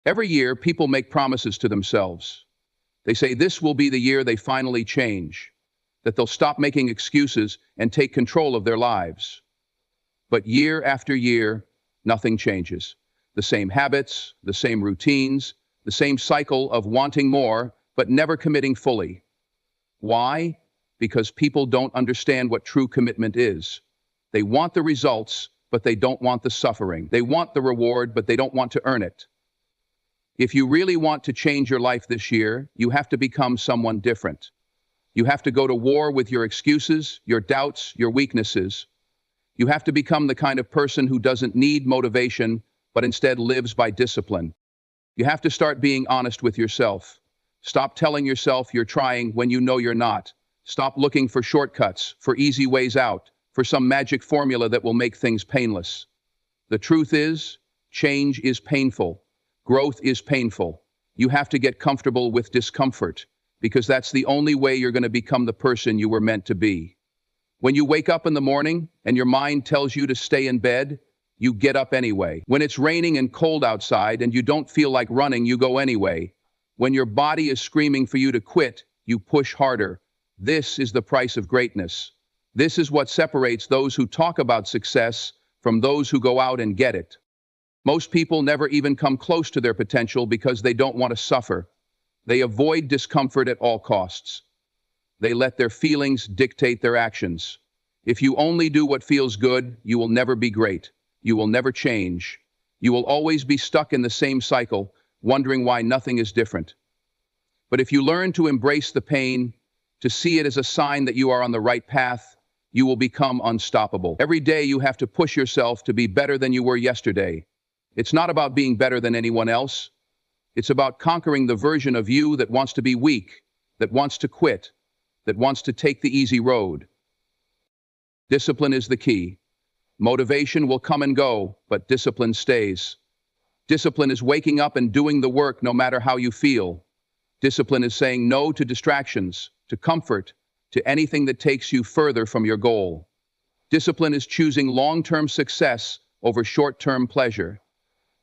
Every year, people make promises to themselves. They say this will be the year they finally change, that they'll stop making excuses and take control of their lives. But year after year, nothing changes. The same habits, the same routines, the same cycle of wanting more, but never committing fully. Why? Because people don't understand what true commitment is. They want the results, but they don't want the suffering. They want the reward, but they don't want to earn it. If you really want to change your life this year, you have to become someone different. You have to go to war with your excuses, your doubts, your weaknesses. You have to become the kind of person who doesn't need motivation, but instead lives by discipline. You have to start being honest with yourself. Stop telling yourself you're trying when you know you're not. Stop looking for shortcuts, for easy ways out, for some magic formula that will make things painless. The truth is, change is painful. Growth is painful. You have to get comfortable with discomfort, because that's the only way you're going to become the person you were meant to be. When you wake up in the morning and your mind tells you to stay in bed, you get up anyway. When it's raining and cold outside and you don't feel like running, you go anyway. When your body is screaming for you to quit, you push harder. This is the price of greatness. This is what separates those who talk about success from those who go out and get it. Most people never even come close to their potential because they don't want to suffer. They avoid discomfort at all costs. They let their feelings dictate their actions. If you only do what feels good, you will never be great. You will never change. You will always be stuck in the same cycle, wondering why nothing is different. But if you learn to embrace the pain, to see it as a sign that you are on the right path, you will become unstoppable. Every day you have to push yourself to be better than you were yesterday. It's not about being better than anyone else. It's about conquering the version of you that wants to be weak, that wants to quit, that wants to take the easy road. Discipline is the key. Motivation will come and go, but discipline stays. Discipline is waking up and doing the work no matter how you feel. Discipline is saying no to distractions, to comfort, to anything that takes you further from your goal. Discipline is choosing long-term success over short-term pleasure.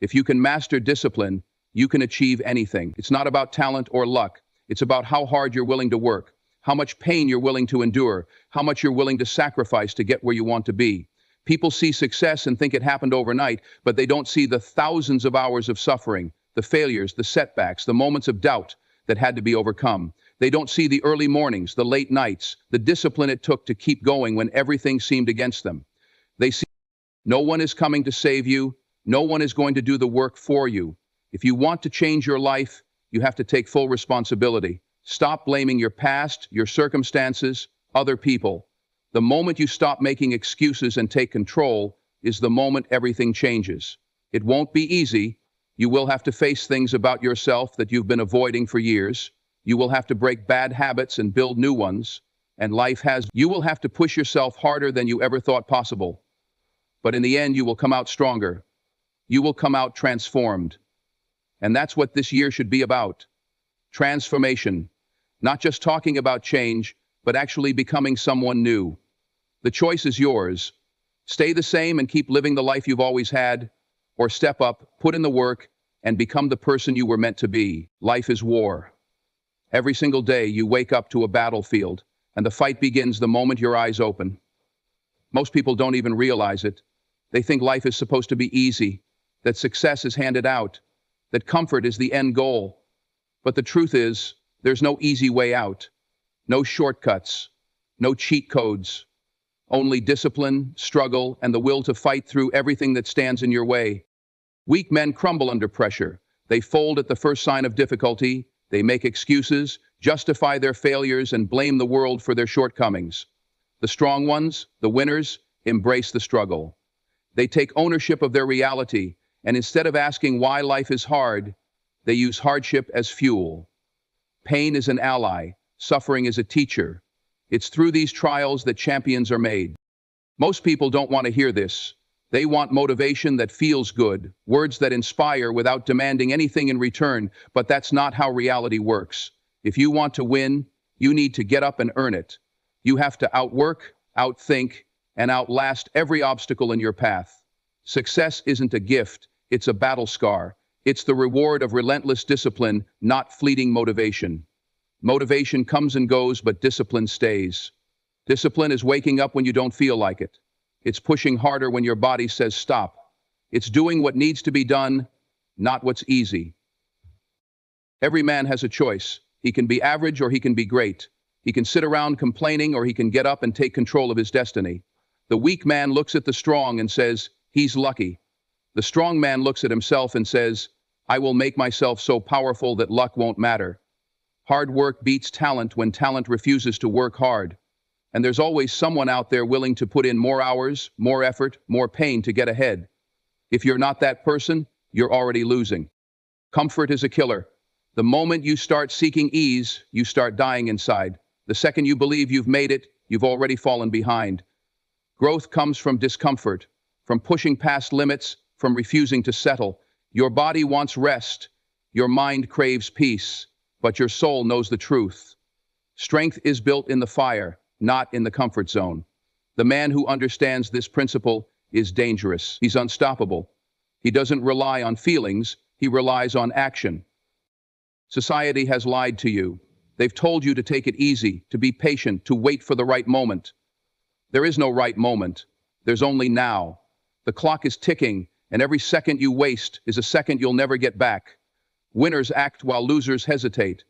If you can master discipline, you can achieve anything. It's not about talent or luck. It's about how hard you're willing to work, how much pain you're willing to endure, how much you're willing to sacrifice to get where you want to be. People see success and think it happened overnight, but they don't see the thousands of hours of suffering, the failures, the setbacks, the moments of doubt that had to be overcome. They don't see the early mornings, the late nights, the discipline it took to keep going when everything seemed against them. They see no one is coming to save you. No one is going to do the work for you. If you want to change your life, you have to take full responsibility. Stop blaming your past, your circumstances, other people. The moment you stop making excuses and take control is the moment everything changes. It won't be easy. You will have to face things about yourself that you've been avoiding for years. You will have to break bad habits and build new ones. And you will have to push yourself harder than you ever thought possible. But in the end, you will come out stronger. You will come out transformed. And that's what this year should be about. Transformation. Not just talking about change, but actually becoming someone new. The choice is yours. Stay the same and keep living the life you've always had, or step up, put in the work, and become the person you were meant to be. Life is war. Every single day you wake up to a battlefield, and the fight begins the moment your eyes open. Most people don't even realize it. They think life is supposed to be easy, that success is handed out, that comfort is the end goal. But the truth is, there's no easy way out, no shortcuts, no cheat codes, only discipline, struggle, and the will to fight through everything that stands in your way. Weak men crumble under pressure. They fold at the first sign of difficulty. They make excuses, justify their failures, and blame the world for their shortcomings. The strong ones, the winners, embrace the struggle. They take ownership of their reality, and instead of asking why life is hard, they use hardship as fuel. Pain is an ally. Suffering is a teacher. It's through these trials that champions are made. Most people don't want to hear this. They want motivation that feels good, words that inspire without demanding anything in return, but that's not how reality works. If you want to win, you need to get up and earn it. You have to outwork, outthink, and outlast every obstacle in your path. Success isn't a gift, it's a battle scar. It's the reward of relentless discipline, not fleeting motivation. Motivation comes and goes, but discipline stays. Discipline is waking up when you don't feel like it. It's pushing harder when your body says stop. It's doing what needs to be done, not what's easy. Every man has a choice. He can be average or he can be great. He can sit around complaining or he can get up and take control of his destiny. The weak man looks at the strong and says, he's lucky. The strong man looks at himself and says, I will make myself so powerful that luck won't matter. Hard work beats talent when talent refuses to work hard. And there's always someone out there willing to put in more hours, more effort, more pain to get ahead. If you're not that person, you're already losing. Comfort is a killer. The moment you start seeking ease, you start dying inside. The second you believe you've made it, you've already fallen behind. Growth comes from discomfort, from pushing past limits, from refusing to settle. Your body wants rest. Your mind craves peace, but your soul knows the truth. Strength is built in the fire, not in the comfort zone. The man who understands this principle is dangerous. He's unstoppable. He doesn't rely on feelings, he relies on action. Society has lied to you. They've told you to take it easy, to be patient, to wait for the right moment. There is no right moment. There's only now. The clock is ticking, and every second you waste is a second you'll never get back. Winners act while losers hesitate.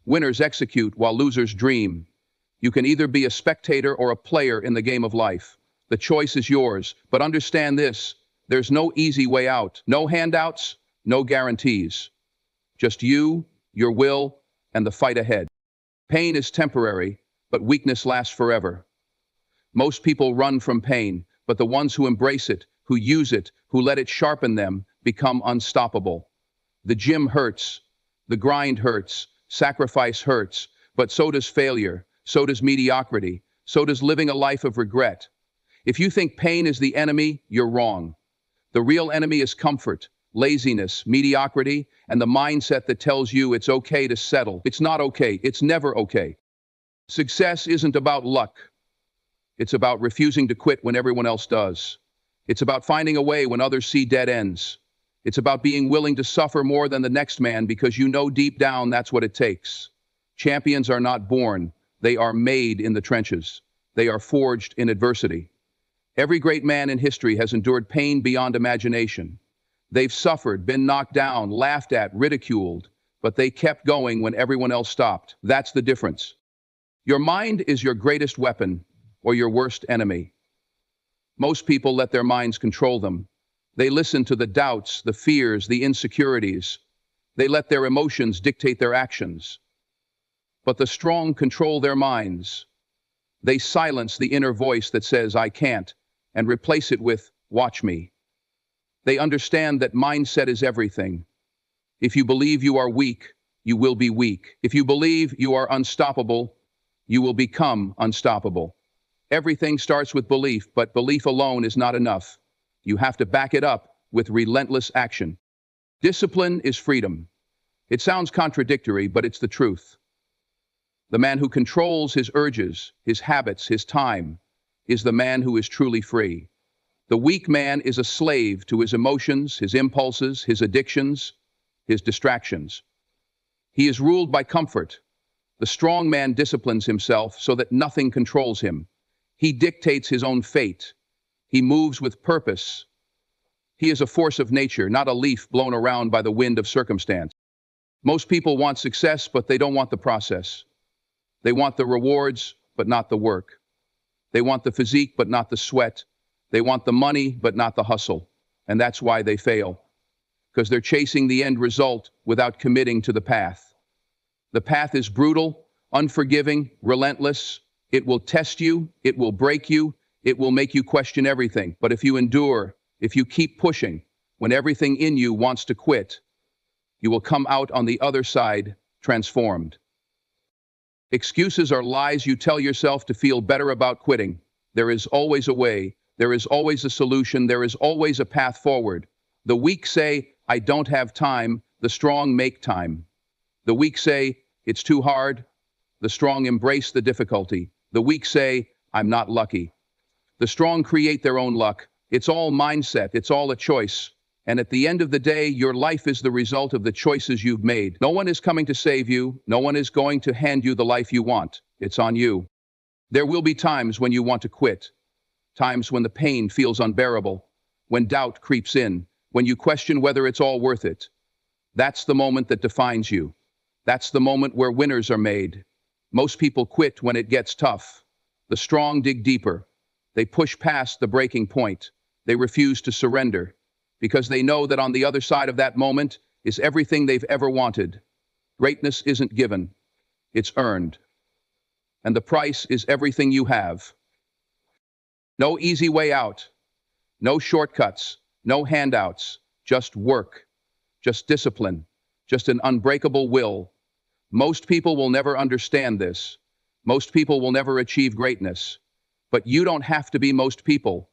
Winners execute while losers dream. You can either be a spectator or a player in the game of life. The choice is yours, but understand this, there's no easy way out. No handouts, no guarantees. Just you, your will, and the fight ahead. Pain is temporary, but weakness lasts forever. Most people run from pain, but the ones who embrace it, who use it, who let it sharpen them, become unstoppable. The gym hurts, the grind hurts, sacrifice hurts, but so does failure, so does mediocrity, so does living a life of regret. If you think pain is the enemy, you're wrong. The real enemy is comfort, laziness, mediocrity, and the mindset that tells you it's okay to settle. It's not okay. It's never okay. Success isn't about luck. It's about refusing to quit when everyone else does. It's about finding a way when others see dead ends. It's about being willing to suffer more than the next man because you know deep down that's what it takes. Champions are not born. They are made in the trenches. They are forged in adversity. Every great man in history has endured pain beyond imagination. They've suffered, been knocked down, laughed at, ridiculed, but they kept going when everyone else stopped. That's the difference. Your mind is your greatest weapon or your worst enemy. Most people let their minds control them. They listen to the doubts, the fears, the insecurities. They let their emotions dictate their actions. But the strong control their minds. They silence the inner voice that says, I can't, and replace it with, watch me. They understand that mindset is everything. If you believe you are weak, you will be weak. If you believe you are unstoppable, you will become unstoppable. Everything starts with belief, but belief alone is not enough. You have to back it up with relentless action. Discipline is freedom. It sounds contradictory, but it's the truth. The man who controls his urges, his habits, his time, is the man who is truly free. The weak man is a slave to his emotions, his impulses, his addictions, his distractions. He is ruled by comfort. The strong man disciplines himself so that nothing controls him. He dictates his own fate. He moves with purpose. He is a force of nature, not a leaf blown around by the wind of circumstance. Most people want success, but they don't want the process. They want the rewards, but not the work. They want the physique, but not the sweat. They want the money, but not the hustle. And that's why they fail. Because they're chasing the end result without committing to the path. The path is brutal, unforgiving, relentless. It will test you, it will break you, it will make you question everything. But if you endure, if you keep pushing, when everything in you wants to quit, you will come out on the other side transformed. Excuses are lies you tell yourself to feel better about quitting. There is always a way. There is always a solution. There is always a path forward. The weak say, I don't have time. The strong make time. The weak say, it's too hard. The strong embrace the difficulty. The weak say, I'm not lucky. The strong create their own luck. It's all mindset. It's all a choice. And at the end of the day, your life is the result of the choices you've made. No one is coming to save you. No one is going to hand you the life you want. It's on you. There will be times when you want to quit, times when the pain feels unbearable, when doubt creeps in, when you question whether it's all worth it. That's the moment that defines you. That's the moment where winners are made. Most people quit when it gets tough. The strong dig deeper. They push past the breaking point. They refuse to surrender, because they know that on the other side of that moment is everything they've ever wanted. Greatness isn't given, it's earned. And the price is everything you have. No easy way out, no shortcuts, no handouts, just work, just discipline, just an unbreakable will. Most people will never understand this. Most people will never achieve greatness. But you don't have to be most people.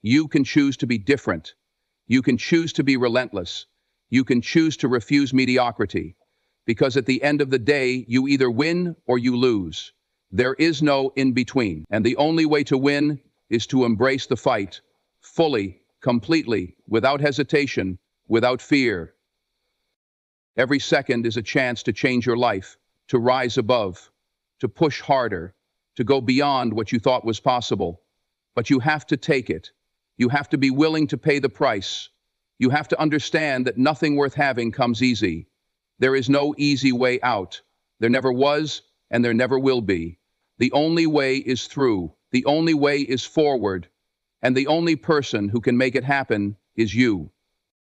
You can choose to be different. You can choose to be relentless. You can choose to refuse mediocrity. Because at the end of the day, you either win or you lose. There is no in between. And the only way to win is to embrace the fight, fully, completely, without hesitation, without fear. Every second is a chance to change your life, to rise above, to push harder, to go beyond what you thought was possible. But you have to take it. You have to be willing to pay the price. You have to understand that nothing worth having comes easy. There is no easy way out. There never was, and there never will be. The only way is through. The only way is forward. And the only person who can make it happen is you.